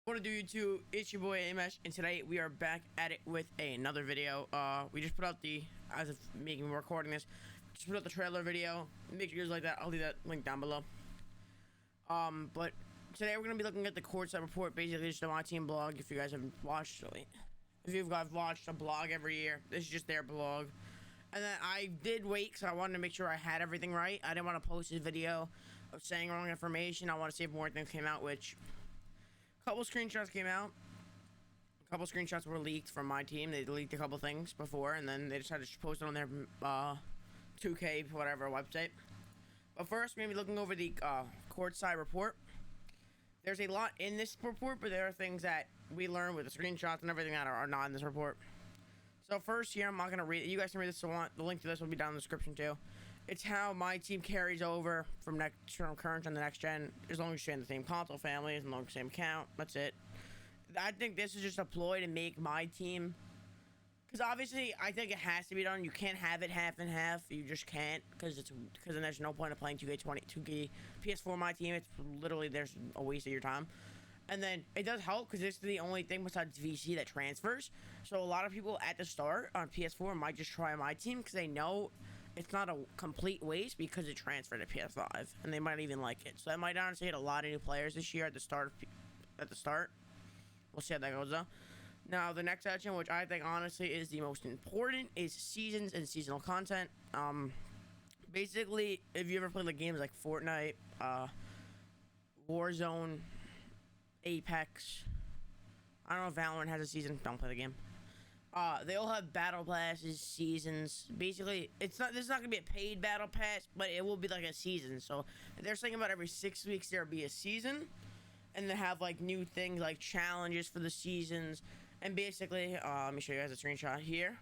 What to do, YouTube? It's your boy Amesh, and today we are back at it with another video. We just put out as of making recording this, just put out the trailer video. Make sure you guys like that. I'll leave that link down below. But today we're gonna be looking at the courtside report, basically just a Myteam blog. If you guys haven't watched, if you've watched a blog every year, this is just their blog. And then I did wait because I wanted to make sure I had everything right. I didn't want to post this video of saying wrong information. I want to see if more things came out, which. A couple screenshots came out. A couple screenshots were leaked from Myteam. They leaked a couple things before, and then they decided to post it on their 2K whatever website. But first, maybe looking over the courtside report. There's a lot in this report, but there are things that we learned with the screenshots and everything that are not in this report. So first here, I'm not gonna read it. You guys can read this if you want. The link to this will be down in the description too. It's how Myteam carries over from current gen to next gen, as long as you stay in the same console family, as long as the same account. That's it. I think this is just a ploy to make Myteam, because obviously I think it has to be done. You can't have it half and half. You just can't, because then there's no point of playing 2K PS4 Myteam. It's literally there's a waste of your time. And then it does help because this is the only thing besides VC that transfers. So a lot of people at the start on PS4 might just try Myteam because they know it's not a complete waste because it transferred to PS5, and they might even like it. So I might honestly hit a lot of new players this year at the start. We'll see how that goes though. Now the next section, which I think honestly is the most important, is seasons and seasonal content. Basically, if you ever play like games like Fortnite, Warzone, Apex, I don't know if Valorant has a season. Don't play the game. They all have battle passes, seasons. Basically, this is not gonna be a paid battle pass, but it will be like a season. So they're saying about every 6 weeks there'll be a season, and they have like new things like challenges for the seasons. And basically, let me show you guys a screenshot here.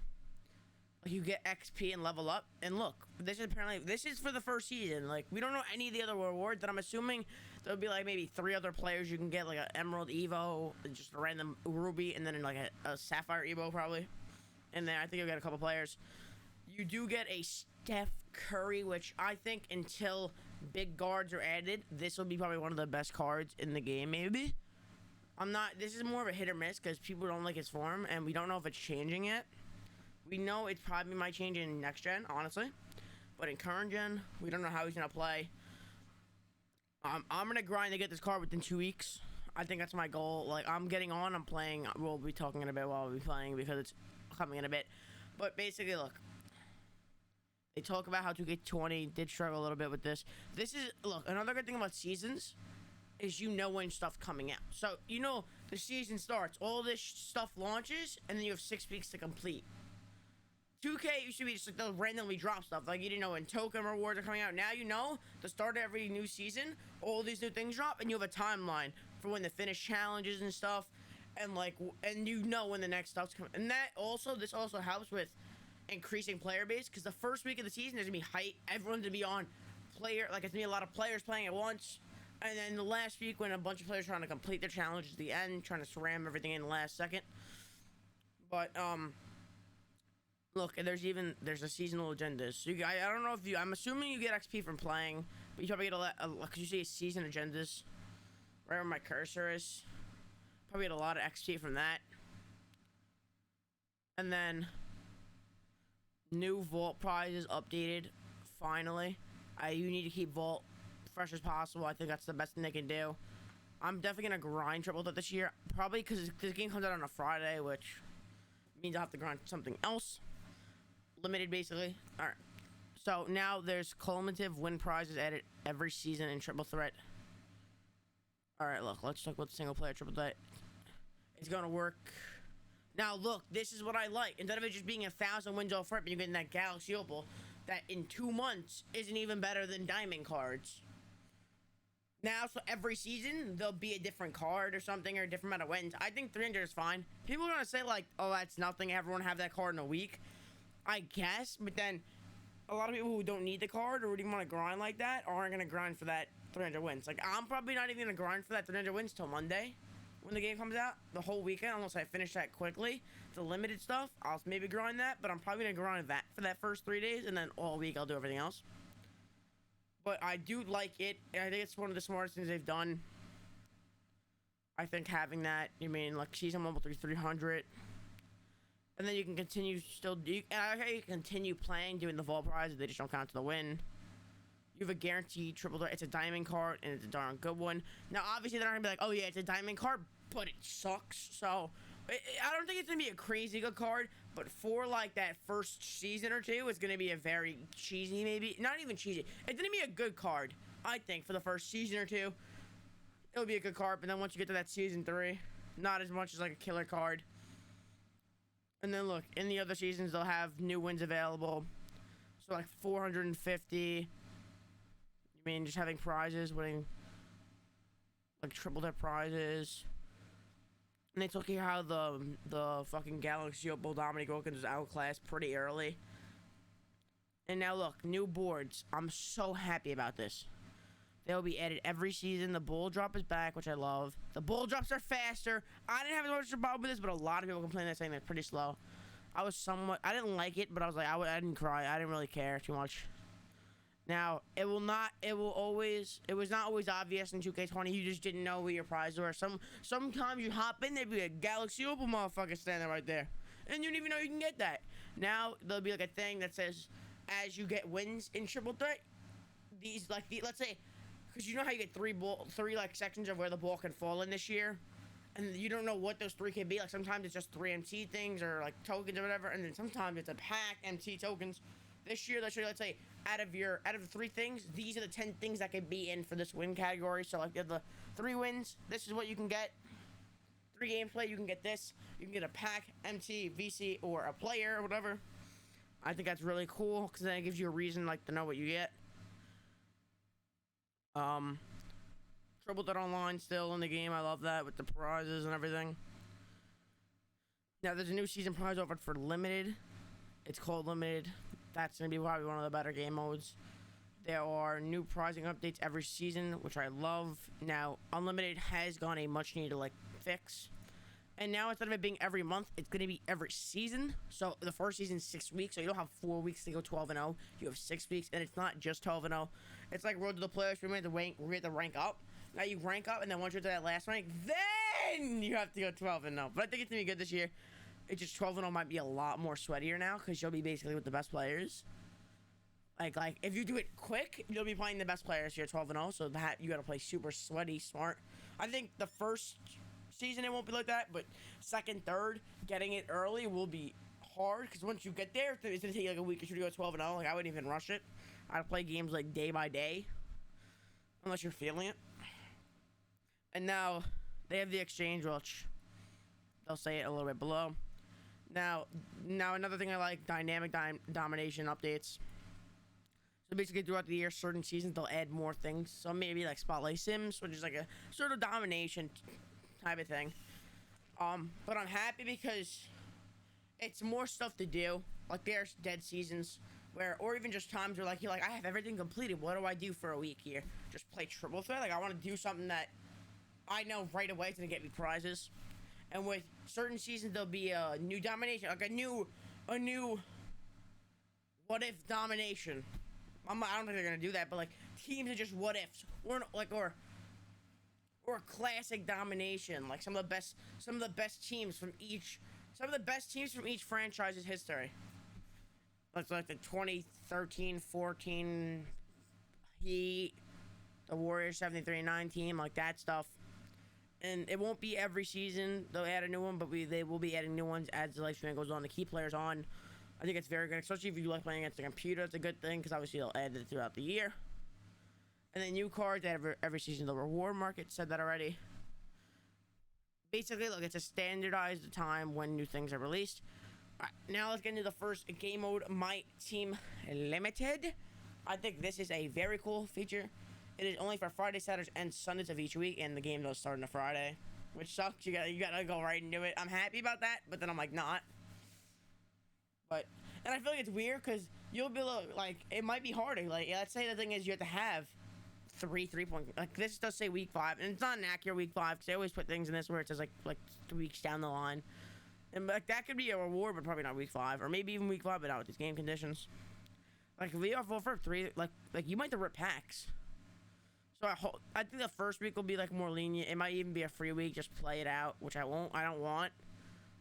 You get XP and level up. And look, this is for the first season. Like, we don't know any of the other rewards, that I'm assuming there'll be like maybe 3 other players you can get, like an Emerald Evo, just a random Ruby, and then like a Sapphire Evo probably. And then I think you'll get a couple players. You do get a Steph Curry, which I think until big guards are added, this will be probably one of the best cards in the game, maybe. This is more of a hit or miss because people don't like his form, and we don't know if it's changing yet. We know it probably might change in next gen, honestly. But in current gen, we don't know how he's going to play. I'm going to grind to get this card within 2 weeks. I think that's my goal. Like, I'm playing. We'll be talking in a bit while we'll be playing because it's coming in a bit. But basically, look. They talk about how 2K20 did struggle a little bit with this. Look, another good thing about seasons is you know when stuff's coming out. So, you know the season starts. All this stuff launches, and then you have 6 weeks to complete. 2K used to be just like they'll randomly drop stuff. Like, you didn't know when token rewards are coming out. Now you know the start of every new season, all these new things drop, and you have a timeline for when the finish challenges and stuff, and you know when the next stuff's coming. And this also helps with increasing player base, because the first week of the season there's gonna be hype. Everyone's gonna be on player, like it's gonna be a lot of players playing at once. And then the last week when a bunch of players trying to complete their challenges at the end, trying to ram everything in the last second. But look, there's a seasonal agenda. So I don't know if I'm assuming you get XP from playing, but you probably get because you see season agendas right where my cursor is. Probably get a lot of XP from that. And then new vault prizes updated finally. You need to keep vault fresh as possible. I think that's the best thing they can do. I'm definitely gonna grind triple that this year, probably because this game comes out on a Friday, which means I'll have to grind something else. Limited, basically. Alright. So now there's cumulative win prizes added every season in triple threat. Alright, look, let's talk about the single player triple threat. It's gonna work. Now look, this is what I like. Instead of it just being 1,000 wins off rip and you're getting that Galaxy Opal that in 2 months isn't even better than diamond cards. Now, so every season there'll be a different card or something, or a different amount of wins. I think 300 is fine. People are gonna say like, oh, that's nothing, everyone have that card in a week. I guess, but then a lot of people who don't need the card or who didn't want to grind like that aren't going to grind for that 300 wins. Like, I'm probably not even going to grind for that 300 wins till Monday when the game comes out, the whole weekend, unless I finish that quickly. The limited stuff, I'll maybe grind that, but I'm probably going to grind that for that first 3 days, and then all week I'll do everything else. But I do like it, and I think it's one of the smartest things they've done. I think having that, you mean like season 1 through 300, and then you can continue and you can continue playing, doing the vault prizes. They just don't count to the win. You have a guaranteed triple threat. It's a diamond card, and it's a darn good one. Now, obviously, they're not gonna be like, oh yeah, it's a diamond card, but it sucks. So, I don't think it's gonna be a crazy good card, but for like that first season or two, it's gonna be a very cheesy, maybe not even cheesy. It's gonna be a good card, I think, for the first season or two. It'll be a good card, but then once you get to that season 3, not as much as like a killer card. And then look, in the other seasons, they'll have new wins available. So like 450. I mean, just having prizes, winning like triple their prizes. And they took here how the fucking Galaxy Opal Dominic Wilkins was outclassed pretty early. And now look, new boards. I'm so happy about this. They'll be added every season. The bull drop is back, which I love. The bull drops are faster. I didn't have as much of a problem with this, but a lot of people complain that saying they're pretty slow. I didn't like it, but I was like, I didn't cry. I didn't really care too much. Now, it was not always obvious in 2K20. You just didn't know where your prizes were. Sometimes you hop in, there'd be a Galaxy Opal motherfucker standing right there. And you didn't even know you can get that. Now, there'll be like a thing that says, as you get wins in triple threat, let's say, because you know how you get three like sections of where the ball can fall in this year? And you don't know what those 3 can be. Like sometimes it's just 3 MT things or like tokens or whatever. And then sometimes it's a pack MT tokens. This year, let's say, out of the 3 things, these are the 10 things that can be in for this win category. So, like, you have the 3 wins. This is what you can get. 3 games played, you can get this. You can get a pack, MT, VC, or a player, or whatever. I think that's really cool, because then it gives you a reason, like, to know what you get. Triple Threat Online still in the game. I love that, with the prizes and everything. Now, there's a new season prize offered for Limited. It's called Limited. That's going to be probably one of the better game modes. There are new prizing updates every season, which I love. Now, Unlimited has gone a much-needed, like, fix. And now, instead of it being every month, it's going to be every season. So, the first season's 6 weeks, so you don't have 4 weeks to go 12-0. You have 6 weeks, and it's not just 12-0. It's like Road to the Playoffs. We have to rank up. Now, you rank up, and then once you're to that last rank, then you have to go 12-0. But I think it's going to be good this year. It's just 12-0 might be a lot more sweatier now because you'll be basically with the best players. Like if you do it quick, you'll be playing the best players here 12-0. So that you got to play super sweaty, smart. I think the first season it won't be like that, but second, third, getting it early will be hard because once you get there, it's gonna take like a week or 2 to go 12-0. Like I wouldn't even rush it. I'd play games like day by day, unless you're feeling it. And now they have the exchange, which they'll say it a little bit below. Now another thing I like, dynamic domination updates. So basically throughout the year, certain seasons, they'll add more things. So maybe like Spotlight Sims, which is like a sort of domination type of thing. But I'm happy because it's more stuff to do. Like there's dead seasons where, or even just times where like you're like, I have everything completed. What do I do for a week here? Just play triple threat? Like I want to do something that I know right away is going to get me prizes. And with certain seasons, there'll be a new domination, like a new what if domination. I don't think they're gonna do that, but like teams are just what ifs, or classic domination, like some of the best teams from each franchise's history. Like the 2013-14 Heat, the Warriors 73-9 team, like that stuff. And it won't be every season they'll add a new one, but they will be adding new ones as the lifespan goes on to keep players on. I think it's very good, especially if you like playing against the computer. It's a good thing because obviously they'll add it throughout the year. And then new cards every season. The reward market, said that already. Basically, look, it's a standardized time when new things are released. All right, now let's get into the first game mode, Myteam Limited. I think this is a very cool feature. It is only for Fridays, Saturdays, and Sundays of each week, and the game does start on a Friday, which sucks. You gotta go right into it. I'm happy about that, but then I'm like not. And I feel like it's weird because you'll be like, it might be harder. Like, let's say the thing is you have to have 3-point. Like this does say week 5, and it's not an accurate week 5 because they always put things in this where it says like 2 weeks down the line, and like that could be a reward, but probably not week 5, or maybe even week 5, but not with these game conditions. Like VR4 for 3, like you might have to rip packs. So I think the first week will be like more lenient. It might even be a free week. Just play it out, which I won't. I don't want.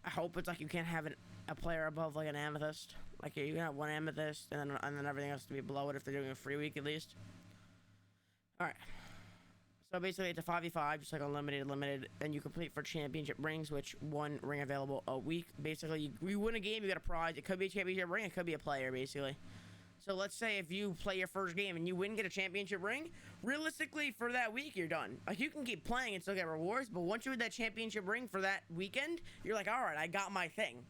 I hope it's like you can't have a player above like an amethyst. Like you can have one amethyst and then everything else to be below it if they're doing a free week at least. All right. So basically, it's a 5v5, just like unlimited, limited, and you complete for championship rings, which one ring available a week. Basically, you win a game, you get a prize. It could be a championship ring, it could be a player, basically. So let's say if you play your first game and you win, get a championship ring, realistically, for that week, you're done. Like, you can keep playing and still get rewards, but once you win that championship ring for that weekend, you're like, all right, I got my thing.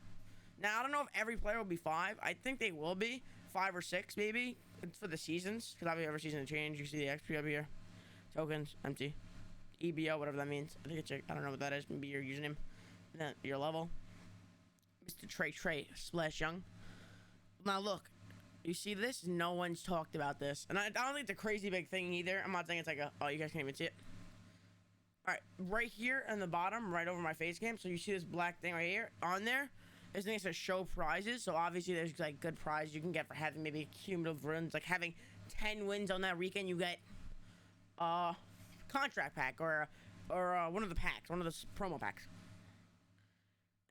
Now, I don't know if every player will be 5. I think they will be 5 or 6, maybe. It's for the seasons, because obviously every season change. You see the XP up here. Tokens, empty. EBO, whatever that means. I think it's I don't know what that is. Maybe your username. And then your level. Mr. Trey Splash Young. Now look, you see this? No one's talked about this. And I don't think it's a crazy big thing either. I'm not saying it's like oh, you guys can't even see it. Alright, right here in the bottom, right over my face cam. So you see this black thing right here? On there, this thing says show prizes. So obviously there's like good prizes you can get for having maybe cumulative runs. Like having 10 wins on that weekend, you get contract pack or one of the packs, one of the promo packs.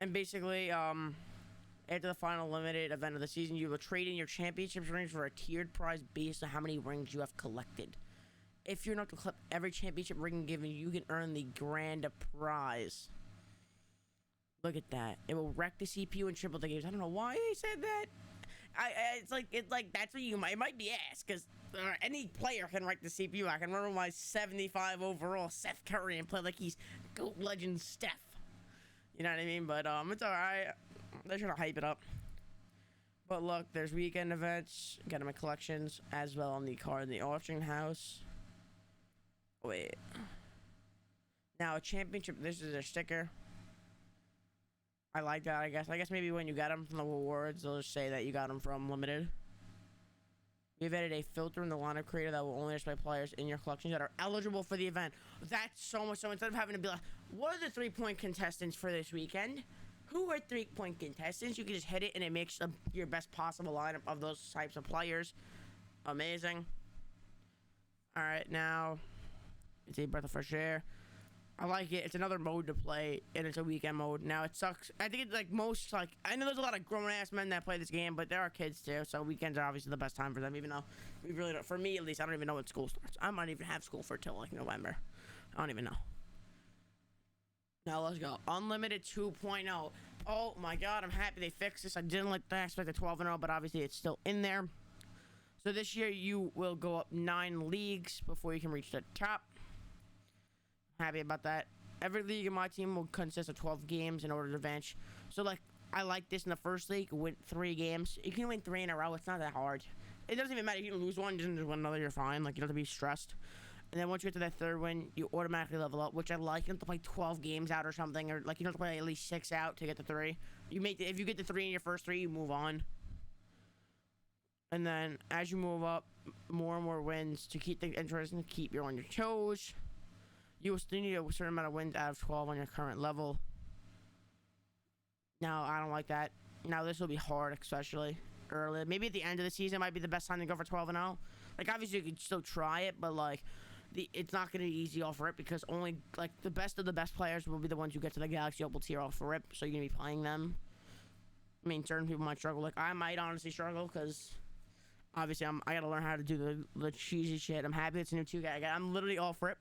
And basically, after the final limited event of the season, you will trade in your championship rings for a tiered prize based on how many rings you have collected. If you're not to collect every championship ring given, you can earn the grand prize. Look at that. It will wreck the CPU and triple the games. I don't know why he said that. It's like that's what it might be asked, because any player can wreck the CPU. I can remember my 75 overall Steph Curry and play like he's GOAT legend Steph. You know what I mean? But it's alright. They're trying to hype it up. But look, there's weekend events. Get them in collections as well on the card in the auction house. Wait. Now a championship. This is a sticker. I like that, I guess. I guess maybe when you got them from the rewards, they'll just say that you got them from limited. We've added a filter in the lineup creator that will only display players in your collections that are eligible for the event. That's so much. So instead of having to be like, what are the 3-point contestants for this weekend? Who are 3-point contestants? You can just hit it and it makes your best possible lineup of those types of players. Amazing. All right, now it's a breath of fresh air. I like it. It's another mode to play, and it's a weekend mode. Now, it sucks. I think it's like most, like, I know there's a lot of grown-ass men that play this game, but there are kids, too, so weekends are obviously the best time for them, even though we really don't, for me, at least, I don't even know when school starts. I might even have school for till, like, November. I don't even know. Now, let's go. Unlimited 2.0. Oh, my God, I'm happy they fixed this. I didn't expect the 12-0, but obviously it's still in there. So this year, you will go up 9 leagues before you can reach the top. Happy about that. Every league in my team will consist of 12 games in order to advance. So, like, I like this in the first league. Win 3 games. You can win 3 in a row. It's not that hard. It doesn't even matter if you lose one, just win another. You're fine. Like, you don't have to be stressed. And then once you get to that third win, you automatically level up, which I like. You don't have to play 12 games out or something, or like you don't have to play at least 6 out to get to 3. If you get to 3 in your first 3, you move on. And then as you move up, more and more wins to keep things interesting, keep you on your toes. You will still need a certain amount of wins out of 12 on your current level. No, I don't like that. Now, this will be hard, especially early. Maybe at the end of the season might be the best time to go for 12-0. Like, obviously, you could still try it, but, like, it's not going to be easy off rip because only, like, the best of the best players will be the ones who get to the Galaxy Opal tier off rip, so you're going to be playing them. I mean, certain people might struggle. Like, I might honestly struggle because, obviously, I got to learn how to do the cheesy shit. I'm happy it's a new 2K. I'm literally off rip.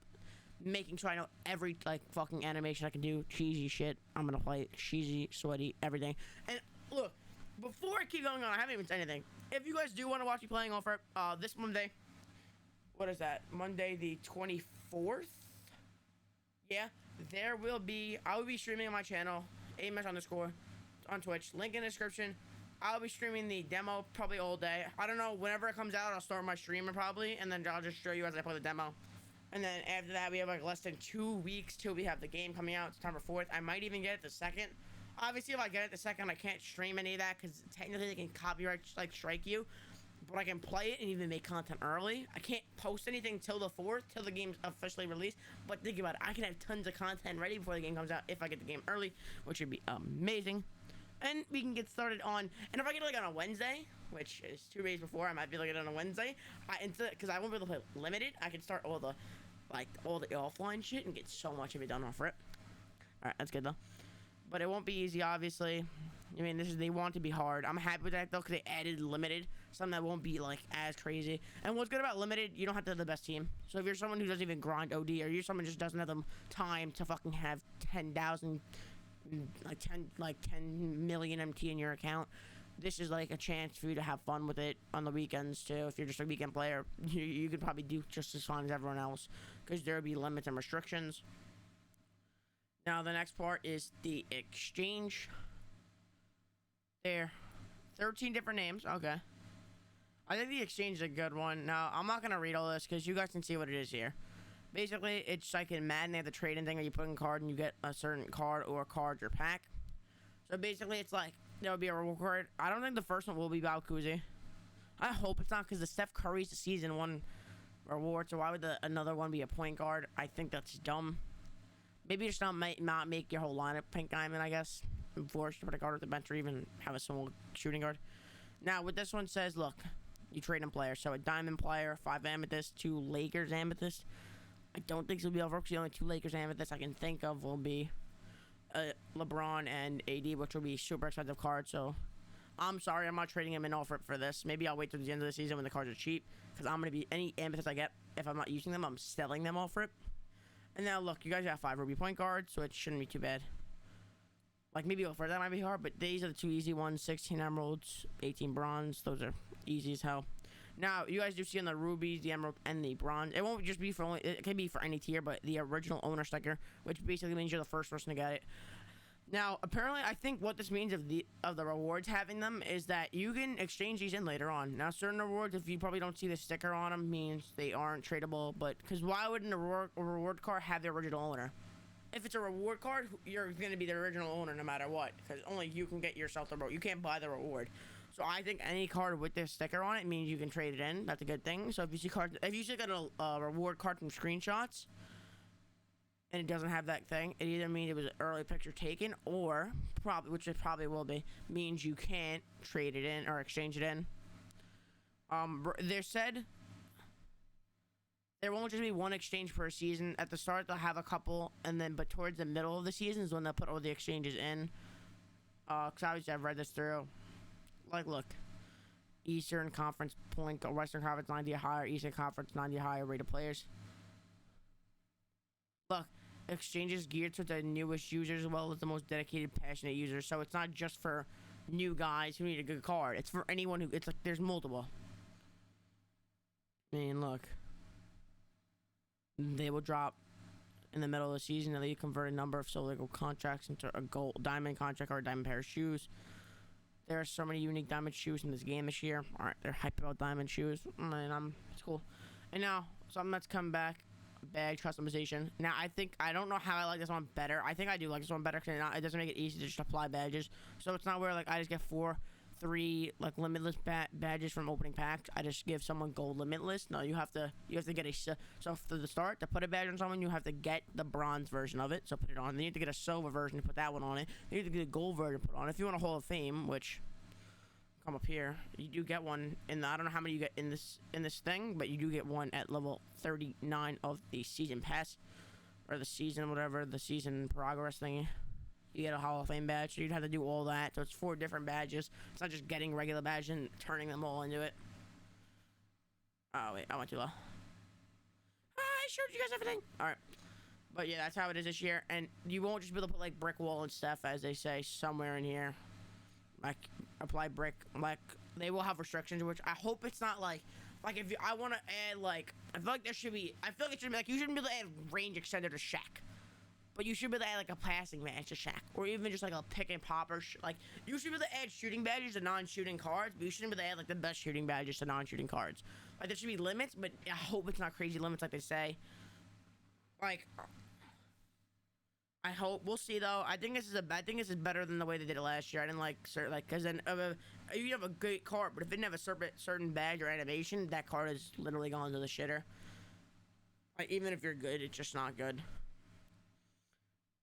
Making sure I know every, like, fucking animation I can do. Cheesy shit. I'm gonna play cheesy, sweaty, everything. And, look, before I keep going on, I haven't even said anything. If you guys do want to watch me playing offer, this Monday, what is that? Monday the 24th? Yeah, I will be streaming on my channel, AMS_, on Twitch. Link in the description. I'll be streaming the demo probably all day. I don't know, whenever it comes out, I'll start my streamer probably, and then I'll just show you as I play the demo. And then after that, we have like less than 2 weeks till we have the game coming out September 4th. I might even get it the 2nd. Obviously, if I get it the 2nd, I can't stream any of that because technically they can copyright strike you. But I can play it and even make content early. I can't post anything till the 4th, till the game's officially released. But think about it, I can have tons of content ready before the game comes out if I get the game early, which would be amazing. And we can get started on, and if I get it like on a Wednesday, which is 2 days before, I might be able to get it on a Wednesday, because I won't be able to play limited, I can start all the like all the offline shit and get so much of it done off rip. All right, that's good though. But it won't be easy, obviously. I mean, they want it to be hard. I'm happy with that though, because they added limited, something that won't be like as crazy. And what's good about limited, you don't have to have the best team. So if you're someone who doesn't even grind OD, or you're someone who just doesn't have the time to fucking have 10,000, like 10 million MT in your account, this is like a chance for you to have fun with it on the weekends too. If you're just a weekend player, you could probably do just as fun as everyone else, because there'll be limits and restrictions. Now the next part is the exchange. There, 13 different names. Okay, I think the exchange is a good one. Now I'm not gonna read all this because you guys can see what it is here. Basically, it's like in Madden, they have the trading thing where you put in a card and you get a certain card or cards or pack. So basically, it's like there will be a reward card. I don't think the first one will be Balkuzi. I hope it's not, because the Steph Curry's the season 1 reward. So why would another one be a point guard? I think that's dumb. Maybe just not make your whole lineup pink diamond, I guess. And force to put a guard at the bench or even have a small shooting guard. Now, what this one says, look, you trade in players. So a diamond player, 5 amethyst, 2 Lakers amethyst. I don't think this will be over, because the only 2 Lakers amethyst I can think of will be LeBron and AD, which will be super expensive cards. So I'm sorry, I'm not trading him in offer for this. Maybe I'll wait till the end of the season when the cards are cheap, because I'm going to be, any amethyst I get, if I'm not using them, I'm selling them off rip. And now look, you guys have 5 ruby point guards, so it shouldn't be too bad. Like maybe go for that might be hard, but these are the 2 easy ones: 16 emeralds, 18 bronze. Those are easy as hell. Now you guys do see on the rubies, the emerald, and the bronze. It won't just be for only. It can be for any tier, but the original owner sticker, which basically means you're the first person to get it. Now apparently, I think what this means of the rewards having them is that you can exchange these in later on. Now certain rewards, if you probably don't see the sticker on them, means they aren't tradable. But because why wouldn't a reward card have the original owner? If it's a reward card, you're going to be the original owner no matter what, because only you can get yourself the reward. You can't buy the reward. So I think any card with this sticker on it means you can trade it in. That's a good thing. So if you see got a reward card from screenshots and it doesn't have that thing, it either means it was an early picture taken, or probably, which it probably will be, means you can't trade it in or exchange it in. They said there won't just be 1 exchange per season. At the start, they'll have a couple, and then but towards the middle of the season is when they'll put all the exchanges in. Because obviously I've read this through. Like, look, Eastern Conference point, Western Conference 90 or higher, Eastern Conference 90 or higher rated players. Look, exchanges geared to the newest users as well as the most dedicated, passionate users. So it's not just for new guys who need a good card. It's for anyone who. It's like there's multiple. I mean, look. They will drop in the middle of the season, and they convert a number of solo contracts into a gold diamond contract or a diamond pair of shoes. There are so many unique diamond shoes in this game this year. Alright, they're hyped about diamond shoes. And it's cool. And now, something that's come back, badge customization. Now, I don't know how I like this one better. I think I do like this one better, because it doesn't make it easy to just apply badges. So it's not where, like, I just get 3 like limitless badges from opening packs. I just give someone gold limitless. No, you have to get a, so for the start, to put a badge on someone, you have to get the bronze version of it, so put it on. Then you have to get a silver version to put that one on it. Then you have to get a gold version to put on. If you want a Hall of Fame, which come up here, you do get one in the, I don't know how many you get in this thing, but you do get one at level 39 of the season pass, or the season whatever, the season progress thingy. You get a Hall of Fame badge, so you'd have to do all that. So it's 4 different badges. It's not just getting regular badges and turning them all into it. Oh, wait, I went too low. I showed you guys everything. Alright. But yeah, that's how it is this year. And you won't just be able to put, like, brick wall and stuff, as they say, somewhere in here. Like, apply brick. Like, they will have restrictions, which I hope it's not, like, if I want to add, like, I feel like it should be, like, you shouldn't be able to add range extender to Shaq. But you should be able to add, like, a passing badge to Shaq. Or even just, like, a pick and pop or, like, you should be able to add shooting badges to non-shooting cards, but you shouldn't be able to add, like, the best shooting badges to non-shooting cards. Like, there should be limits, but I hope it's not crazy limits like they say. Like, I hope. We'll see, though. I think this is better than the way they did it last year. I didn't like, because then, you have a great card, but if it didn't have a certain badge or animation, that card is literally gone to the shitter. Like, even if you're good, it's just not good.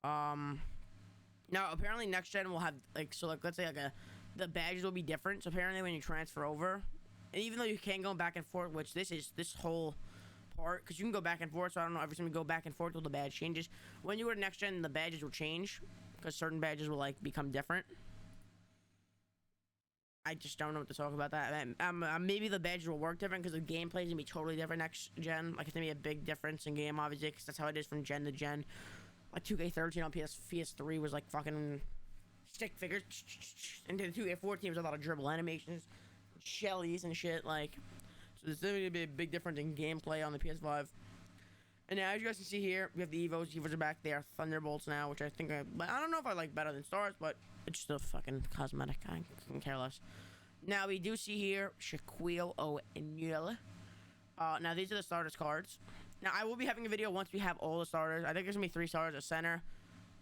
Now apparently next gen will have, like, so, like, let's say, like, the badges will be different. So apparently when you transfer over, and even though you can go back and forth, which this whole apart because you can go back and forth. So I don't know every time you go back and forth till the badge changes. When you go to next gen, the badges will change because certain badges will like become different. I just don't know what to talk about that. Maybe the badges will work different because the gameplay is gonna be totally different next gen. Like it's gonna be a big difference in game, obviously, because that's how it is from gen to gen. Like 2K13 on PS3 was like fucking stick figures, and then 2K14 was a lot of dribble animations, shellies and shit. Like, so there's gonna be a big difference in gameplay on the PS5. And now, as you guys can see here, we have the Evos. Evos are back. They are Thunderbolts now, which I think I don't know if I like better than Stars, but it's just a fucking cosmetic. I can care less. Now we do see here Shaquille O'Neal. Now these are the starters cards. Now I will be having a video once we have all the starters. I think there's gonna be 3 starters, a center,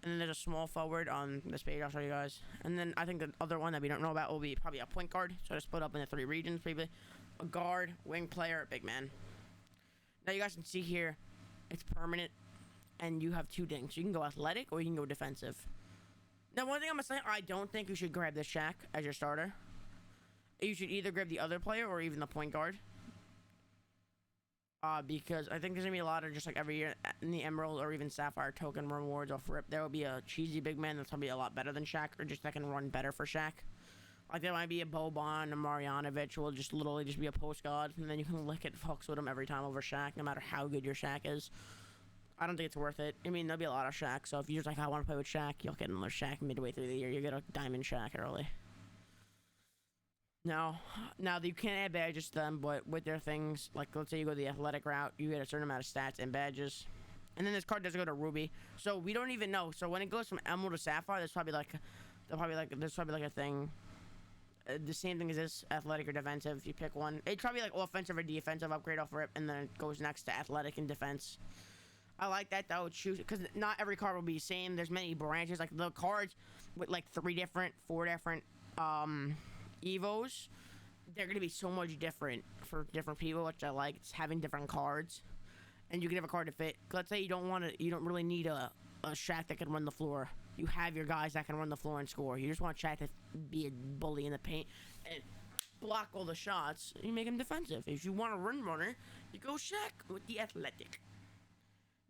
and then there's a small forward on this page. I'll show you guys. And then I think the other one that we don't know about will be probably a point guard. So I split up into 3 regions, probably a guard, wing player, big man. Now you guys can see here, it's permanent, and you have 2 things. You can go athletic or you can go defensive. Now one thing I'm gonna say, I don't think you should grab this Shaq as your starter. You should either grab the other player or even the point guard. Because I think there's gonna be a lot of just like every year in the Emerald or even Sapphire token rewards off rip. There will be a cheesy big man that's probably a lot better than Shaq, or just that can run better for Shaq. Like there might be a Boban, a Marjanovic, will just literally just be a post god, and then you can lick it, fucks with him every time over Shaq, no matter how good your Shaq is. I don't think it's worth it. I mean, there'll be a lot of Shaq, so if you're just like, I want to play with Shaq, you'll get another Shaq midway through the year. You get a diamond Shaq early. Now you can't add badges to them, but with their things, like let's say you go the athletic route, you get a certain amount of stats and badges. And then this card doesn't go to Ruby, so we don't even know. So when it goes from Emerald to Sapphire, there's probably like a thing. The same thing as this, athletic or defensive. You pick one. It's probably like offensive or defensive upgrade off rip, and then it goes next to athletic and defense. I like that though, choose because not every card will be the same. There's many branches, like the cards with like 4 different Evos. They're gonna be so much different for different people, which I like. It's having different cards, and you can have a card to fit. Let's say you don't really need a Shaq that can run the floor. You have your guys that can run the floor and score. You just want Shaq to be a bully in the paint and block all the shots. You make him defensive. If you want a runner, you go Shaq with the athletic.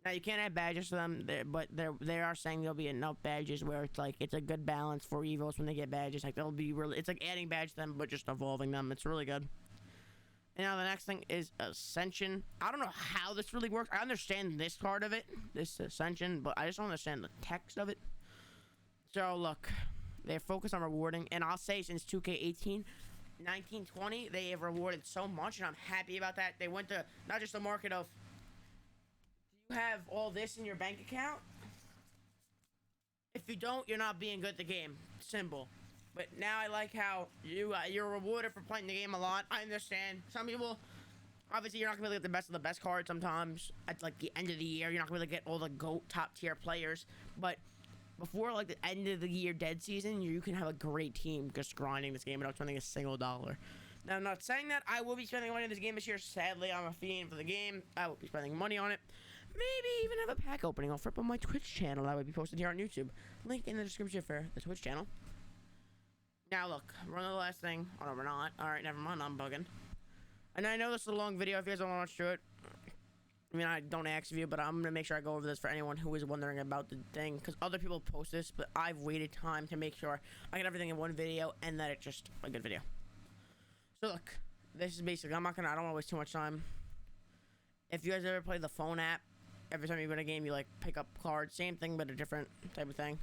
Now you can't add badges to them, but they are saying there'll be enough badges where it's like it's a good balance for Evos when they get badges. Like they'll be really, it's like adding badges to them, but just evolving them. It's really good. And now the next thing is Ascension. I don't know how this really works. I understand this part of it, this Ascension, but I just don't understand the text of it. So look, they're focused on rewarding, and I'll say since 2K18, 19, 20, they have rewarded so much, and I'm happy about that. They went to not just the market of, you have all this in your bank account. If you don't, you're not being good at the game. Simple. But now I like how you're rewarded for playing the game a lot. I understand some people, obviously you're not gonna be able to get the best of the best cards sometimes at like the end of the year. You're not gonna be able to get all the GOAT top tier players, but before like the end of the year dead season, you can have a great team just grinding this game without spending a single dollar. Now I'm not saying that I will be spending money on this game this year. Sadly, I'm a fiend for the game. I will be spending money on it. Maybe even have a pack opening off rip on my Twitch channel that would be posted here on YouTube. Link in the description for the Twitch channel. Now look, we're on the last thing. Oh no, we're not. Alright, never mind, I'm bugging. And I know this is a long video if you guys don't want to watch through it. I mean, I don't ask of you, but I'm gonna make sure I go over this for anyone who is wondering about the thing, because other people post this, but I've waited time to make sure I get everything in one video and that it's just a good video. So look, this is basically, I don't want to waste too much time. If you guys ever play the phone app, every time you win a game, you like pick up cards. Same thing, but a different type of thing.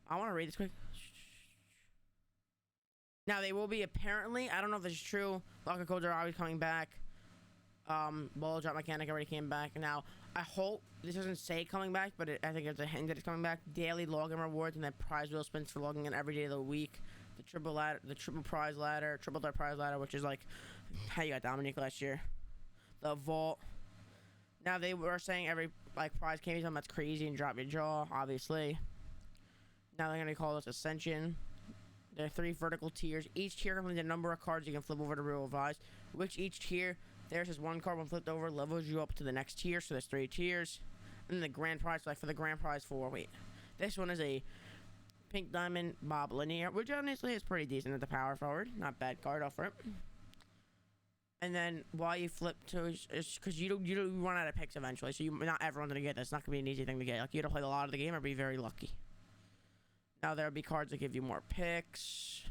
I want to read this quick. Now, they will be apparently, I don't know if this is true, locker codes are always coming back. Ball drop mechanic already came back. Now, I hope this doesn't say coming back, but I think it's a hint that it's coming back. Daily login rewards and then prize wheel spins for logging in every day of the week. The triple ladder, the triple prize ladder, triple threat prize ladder, which is like how you got Dominique last year. The vault. Now they were saying every like prize can't be something that's crazy and drop your jaw, obviously. Now they're gonna call this Ascension. There are 3 vertical tiers. Each tier comes with a number of cards you can flip over to real advise. Which each tier, there's just 1 card when flipped over, levels you up to the next tier. So there's 3 tiers. And then the grand prize, like for the grand prize this one is a pink diamond Bob Lanier, which honestly is pretty decent at the power forward. Not bad card off rip. And then while you flip to, is because you run out of picks eventually, so not everyone's gonna get this. It's not gonna be an easy thing to get. Like you gotta play a lot of the game or be very lucky. Now there'll be cards that give you more picks.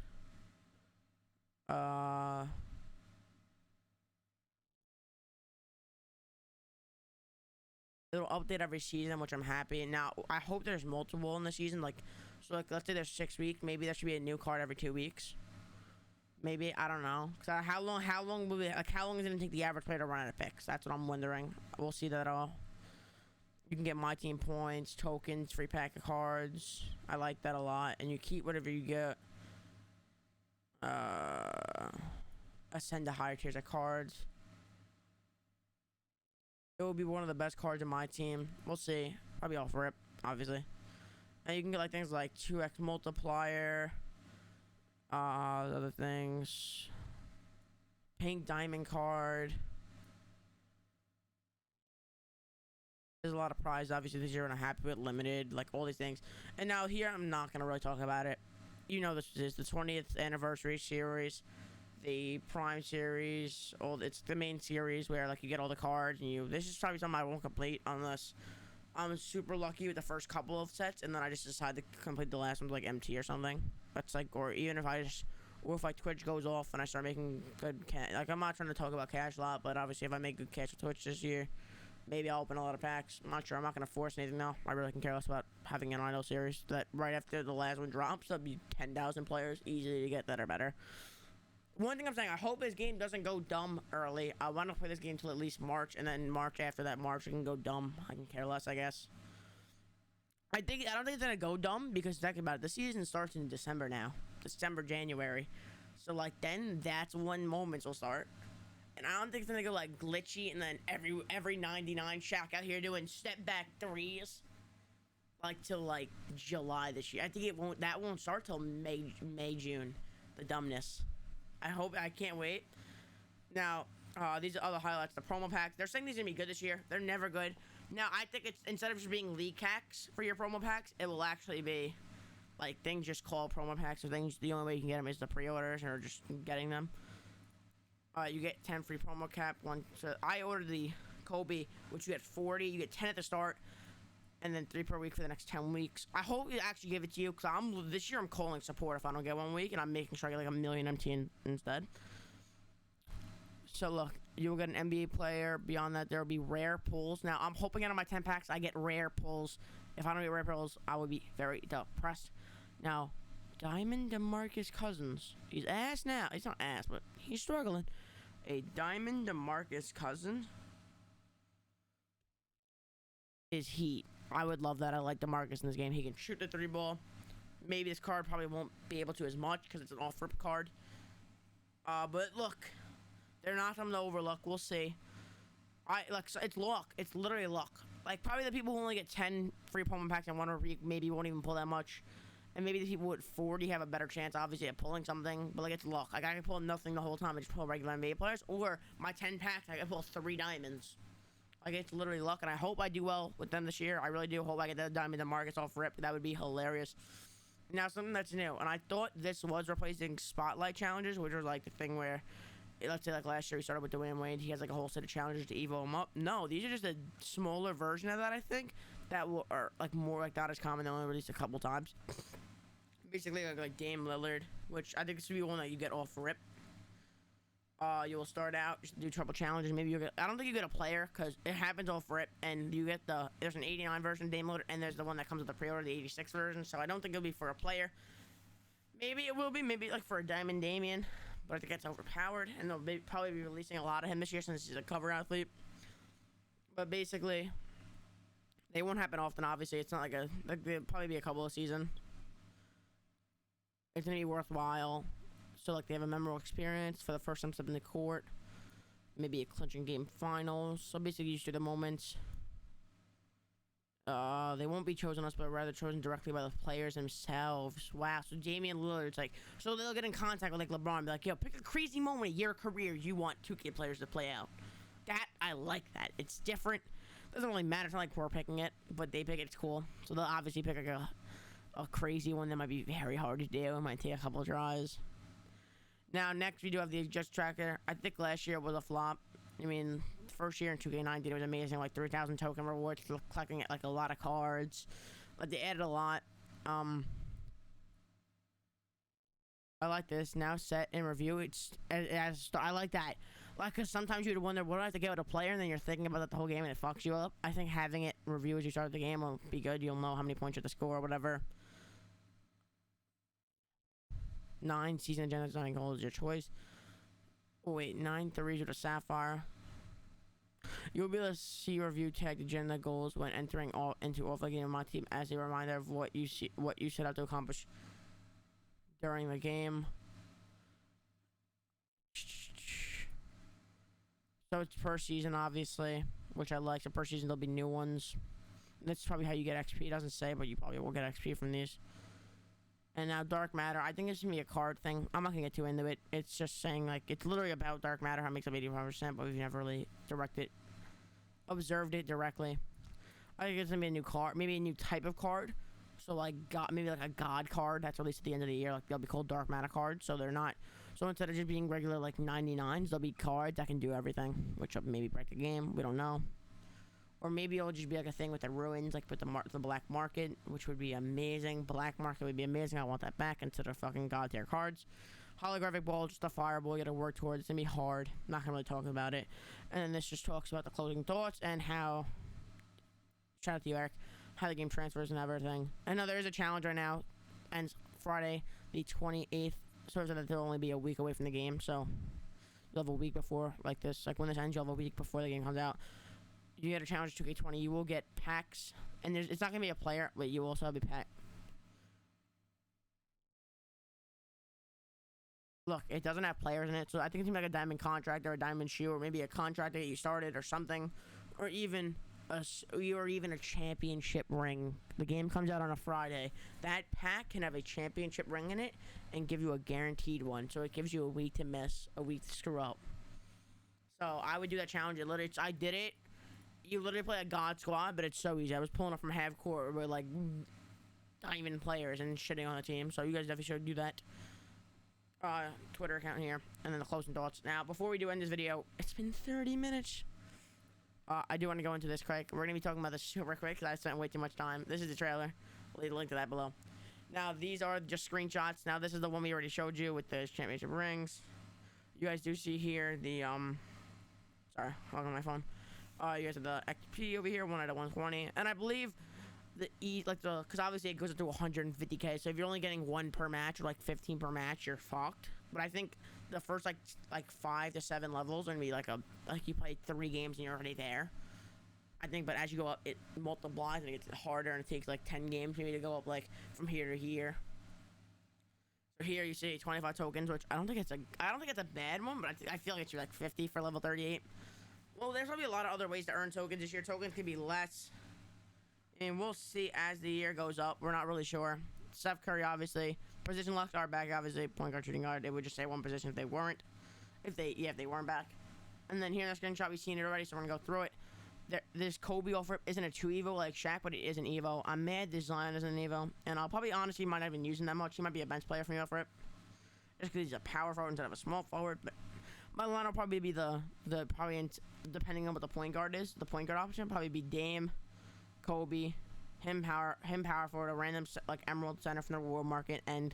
It'll update every season, which I'm happy. Now I hope there's multiple in the season. Like, so like let's say there's 6 weeks. Maybe there should be a new card every 2 weeks. Maybe, I don't know. Cause how long will it, like how long is it gonna take the average player to run out of picks? That's what I'm wondering. We'll see that all. You can get my team points, tokens, free pack of cards. I like that a lot. And you keep whatever you get. Ascend to higher tiers of cards. It will be one of the best cards in my team. We'll see. Probably off rip, obviously. And you can get like things like 2x multiplier. Other things. Pink diamond card. There's a lot of prizes, obviously, this year, and I'm happy with limited, like all these things. And now here, I'm not gonna really talk about it. You know, this is the 20th anniversary series, the Prime series. It's the main series where like you get all the cards, and this is probably something I won't complete unless I'm super lucky with the first couple of sets, and then I just decide to complete the last one with like MT or something. That's like, or even if if like Twitch goes off and I start making good cash. Like I'm not trying to talk about cash a lot, but obviously if I make good cash with Twitch this year, maybe I'll open a lot of packs. I'm not sure. I'm not gonna force anything now. I really can care less about having an idle series that right after the last one drops, there'll be 10,000 players easily to get that or better. One thing I'm saying, I hope this game doesn't go dumb early. I want to play this game till at least March, and then March after that, March it can go dumb. I can care less, I guess. I don't think it's gonna go dumb because think about it. The season starts in December now, December, January. So like then that's when moments will start. And I don't think it's gonna go like glitchy and then every 99 Shaq out here doing step back threes like till like July this year. I think that won't start till May, June. The dumbness. I can't wait. Now, these are other highlights. The promo packs. They're saying these are gonna be good this year. They're never good. Now, I think it's instead of just being league hacks for your promo packs, it will actually be like things just called promo packs or things. The only way you can get them is the pre-orders or just getting them. You get 10 free promo cap. So I ordered the Kobe, which you get 40. You get 10 at the start, and then 3 per week for the next 10 weeks. I hope you actually give it to you because this year I'm calling support if I don't get 1 week, and I'm making sure I get like 1 million MT instead. So look, you'll get an NBA player. Beyond that, there will be rare pulls. Now I'm hoping out of my 10 packs I get rare pulls. If I don't get rare pulls, I would be very depressed. Now, Diamond DeMarcus Cousins. He's ass now. He's not ass, but he's struggling. A Diamond DeMarcus Cousins is heat. I would love that. I like DeMarcus in this game. He can shoot the 3-ball. Maybe this card probably won't be able to as much because it's an off-rip card. But look, they're not something to overlook. We'll see. So it's luck. It's literally luck. Like probably the people who only get 10 free promo packs in 1 week maybe won't even pull that much. And maybe the people with 40 have a better chance, obviously, at pulling something. But, like, it's luck. Like, I can pull nothing the whole time. I just pull regular NBA players. Or my 10 packs, I can pull 3 diamonds. Like, it's literally luck. And I hope I do well with them this year. I really do hope I get that diamond DeMarcus off rip. That would be hilarious. Now, something that's new. And I thought this was replacing Spotlight challenges, which was, like, the thing where, let's say, like, last year he started with Dwayne Wade. He has, like, a whole set of challenges to evo him up. No, these are just a smaller version of that, I think. That are, like, more, like, not as common. They only released a couple times. Basically like Dame Lillard, which I think this would be one that you get off rip. You will start out, just do trouble challenges. Maybe I don't think you get a player because it happens off rip, and you get there's an 89 version of Dame Lillard, and there's the one that comes with the pre-order, the 86 version. So I don't think it'll be for a player. Maybe it will be, maybe like for a Diamond Damian, but I think that's overpowered, and they'll probably be releasing a lot of him this year since he's a cover athlete. But basically, they won't happen often. Obviously, it's not like they'll probably be a couple of seasons. It's gonna be worthwhile. So like they have a memorable experience for the first time stepping in the court. Maybe a clinching game final. So basically used to the moments. They won't be chosen us, but rather chosen directly by the players themselves. Wow. So Damian Lillard's like, so they'll get in contact with like LeBron and be like, yo, pick a crazy moment in your career you want 2K players to play out. That, I like that. It's different. Doesn't really matter. It's not like we're picking it, but they pick it. It's cool. So they'll obviously pick like a crazy one that might be very hard to do. It might take a couple of tries. Now, next we do have the Adjust Tracker. I think last year was a flop. I mean, first year in 2K19 it was amazing, like 3,000 token rewards, collecting like a lot of cards. But they added a lot. I like this. Now set and review. I like that. Like, cause sometimes you'd wonder, what do I have to get with a player, and then you're thinking about that the whole game and it fucks you up. I think having it review as you start the game will be good. You'll know how many points you have to score or whatever. 9 season agenda design goals is your choice. Oh wait, 9 threes with a sapphire. You'll be able to see your review tag agenda goals when entering into offline game of my team as a reminder of what you set out to accomplish during the game. So it's per season, obviously, which I like. So per season there'll be new ones. That's probably how you get XP. It doesn't say, but you probably will get XP from these. And now Dark Matter, I think it's gonna be a card thing. I'm not gonna get too into it. It's just saying, like, it's literally about Dark Matter, how it makes up 85%, but we've never really observed it directly. I think it's gonna be a new card, maybe a new type of card. So like maybe like a god card that's released at the end of the year. Like they'll be called Dark Matter cards. So they're not. So instead of just being regular like 99s, they'll be cards that can do everything, which will maybe break the game. We don't know. Or maybe it'll just be like a thing with the ruins, like with the black market, which would be amazing. Black market would be amazing. I want that back instead of fucking god tier cards. Holographic ball, just a fireball you gotta work towards. It's gonna be hard. Not gonna really talk about it. And then this just talks about the closing thoughts and how. Shout out to you, Eric. How the game transfers and everything. I know there is a challenge right now, and Friday the 28th, so that there'll only be a week away from the game. So you'll have a week before, like this, like when this ends, you'll have a week before the game comes out. You get a challenge 2K20. You will get packs, and it's not gonna be a player, but you will also have a pack. Look, it doesn't have players in it, so I think it's gonna be like a diamond contract or a diamond shoe, or maybe a contract that you started or something, or even a championship ring. The game comes out on a Friday. That pack can have a championship ring in it and give you a guaranteed one. So it gives you a week to miss, a week to screw up. So I would do that challenge. I did it. You literally play a god squad, but it's so easy. I was pulling up from half court with like not even players and shitting on the team. So you guys definitely should do that. Twitter account here, and then the closing thoughts. Now, before we do end this video, it's been 30 minutes. I do want to go into this quick. We're going to be talking about this super quick because I spent way too much time. This is the trailer. We'll leave a link to that below. Now, these are just screenshots. Now, this is the one we already showed you with the championship rings. You guys do see here the, sorry, log on my phone. You guys have the XP over here, 1 out of 120. And I believe because obviously it goes up to 150k. So if you're only getting 1 per match or like 15 per match, you're fucked. But I think the first like 5 to 7 levels are gonna be like you play 3 games and you're already there. I think, but as you go up, it multiplies and it gets harder, and it takes like 10 games maybe to go up like from here to here. So here you see 25 tokens, which I don't think it's a bad one, but I feel like it's like 50 for level 38. Well, there's probably a lot of other ways to earn tokens this year. Tokens could be less, and we'll see as the year goes up. We're not really sure. Steph Curry, obviously. Position locks are back, obviously. Point guard, shooting guard. They would just say one position if they weren't. If they weren't back. And then here in the screenshot, we've seen it already, so we're going to go through it. This Kobe offer isn't a 2 Evo like Shaq, but it is an Evo. I'm mad this Zion isn't an Evo. And I'll probably honestly might not even use him that much. He might be a bench player for me for it. Just because he's a power forward instead of a small forward. But my line will probably be depending on what the point guard is. The point guard option will probably be Dame, Kobe, him power forward, a random like Emerald Center from the reward market, and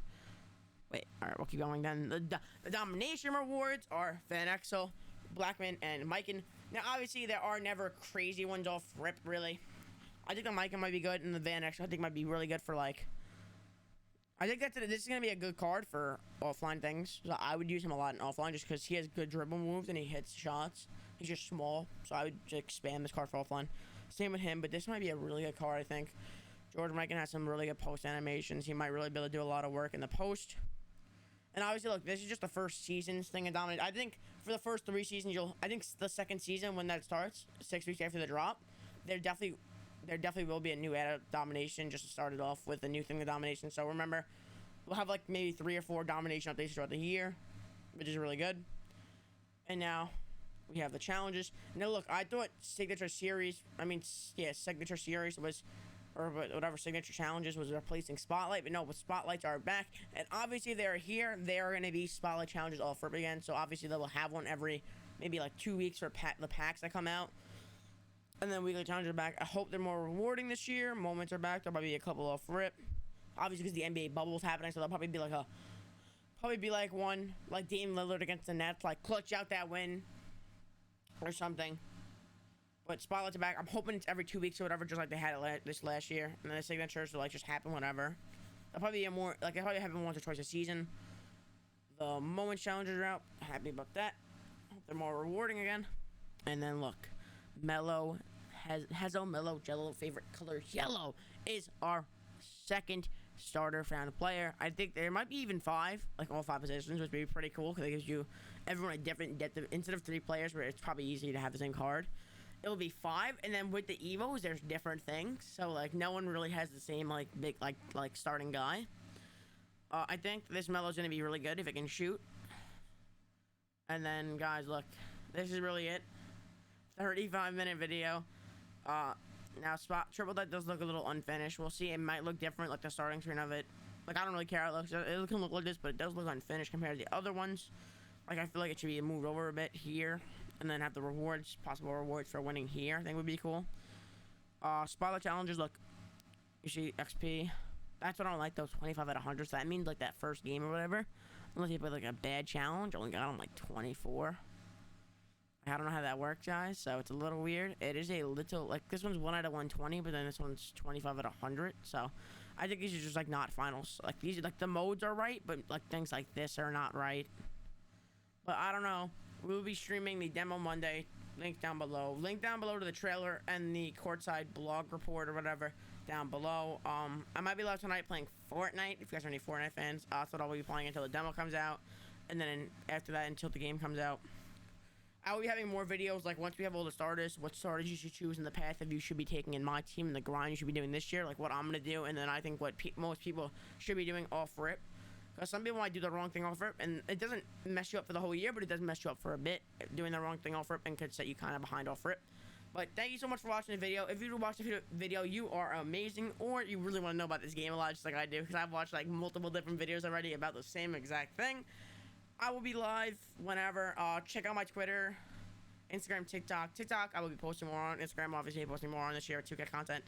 alright, we'll keep going. Then the Domination Rewards are Van Exel, Blackman, and Myteam. Now obviously there are never crazy ones off rip really. I think the Myteam might be good, and the Van Exel I think might be really good for like. I think this is gonna be a good card for offline things. So I would use him a lot in offline just because he has good dribble moves and he hits shots. He's just small, so I would just spam this card for offline. Same with him, but this might be a really good card, I think. George Mikan has some really good post animations. He might really be able to do a lot of work in the post. And obviously, look, this is just the first season's thing in Domination. I think for the first 3 seasons, I think the second season, when that starts, 6 weeks after the drop, there definitely will be a new ad of Domination just to start it off with a new thing of Domination. So remember, we'll have like maybe 3 or 4 Domination updates throughout the year, which is really good. And now we have the challenges. Now look, I thought Signature Series was or whatever signature challenges was replacing Spotlight, but no, but Spotlights are back, and obviously they're here. They're going to be Spotlight challenges all for again, so obviously they will have one every maybe like 2 weeks for the packs that come out, and then weekly challenges are back. I hope they're more rewarding this year. Moments are back. There'll probably be a couple off rip, obviously because the NBA bubble's happening, so there'll probably be like one like Dame Lillard against the Nets, like clutch out that win or something. But Spotlights are back. I'm hoping it's every 2 weeks or whatever, just like they had it this last year. And then the signatures will like just happen whenever. They'll probably be more like, it'll probably happen once or twice a season. The moment challenges are out. Happy about that. Hope they're more rewarding again. And then look, Mellow has Mellow Jello favorite color yellow is our second starter found player. I think there might be even 5, like all 5 positions, which would be pretty cool because it gives you everyone a different depth instead of 3 players where it's probably easy to have the same card. It will be 5, and then with the Evos, there's different things. So like no one really has the same like big like starting guy. I think this Melo's gonna be really good if it can shoot. And then guys, look, this is really it. 35-minute video. Now Triple Threat does look a little unfinished. We'll see. It might look different, like the starting screen of it. Like I don't really care how it looks. It can look like this, but it does look unfinished compared to the other ones. Like I feel like it should be moved over a bit here. And then have the rewards, possible rewards for winning here. I think would be cool. Spotlight challenges, look. You see XP. That's what I don't like, those 25 out of 100. So that means like that first game or whatever. Unless you play like a bad challenge. Only got on like 24. I don't know how that works, guys. So it's a little weird. It is a little, like this one's 1 out of 120. But then this one's 25 out of 100. So I think these are just like not finals. Like these, like the modes are right. But like things like this are not right. But I don't know. We will be streaming the demo Monday. Link down below. Link down below to the trailer and the courtside blog report or whatever down below. I might be live tonight playing Fortnite. If you guys are any Fortnite fans, that's what I'll be playing until the demo comes out, and then after that until the game comes out. I will be having more videos like once we have all the starters, what starters you should choose in the path that you should be taking in my team, and the grind you should be doing this year, like what I'm gonna do, and then I think what most people should be doing off rip. Because some people might do the wrong thing off rip, and it doesn't mess you up for the whole year, but it does mess you up for a bit. Doing the wrong thing off rip and could set you kind of behind off rip. But thank you so much for watching the video. If you watched the video, you are amazing, or you really want to know about this game a lot, just like I do, because I've watched like multiple different videos already about the same exact thing. I will be live whenever. Check out my Twitter, Instagram, TikTok. TikTok, I will be posting more on. Instagram, obviously, posting more on this year, 2K content,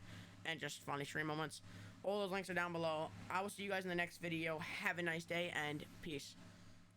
and just funny stream moments. All those links are down below. I will see you guys in the next video. Have a nice day, and peace.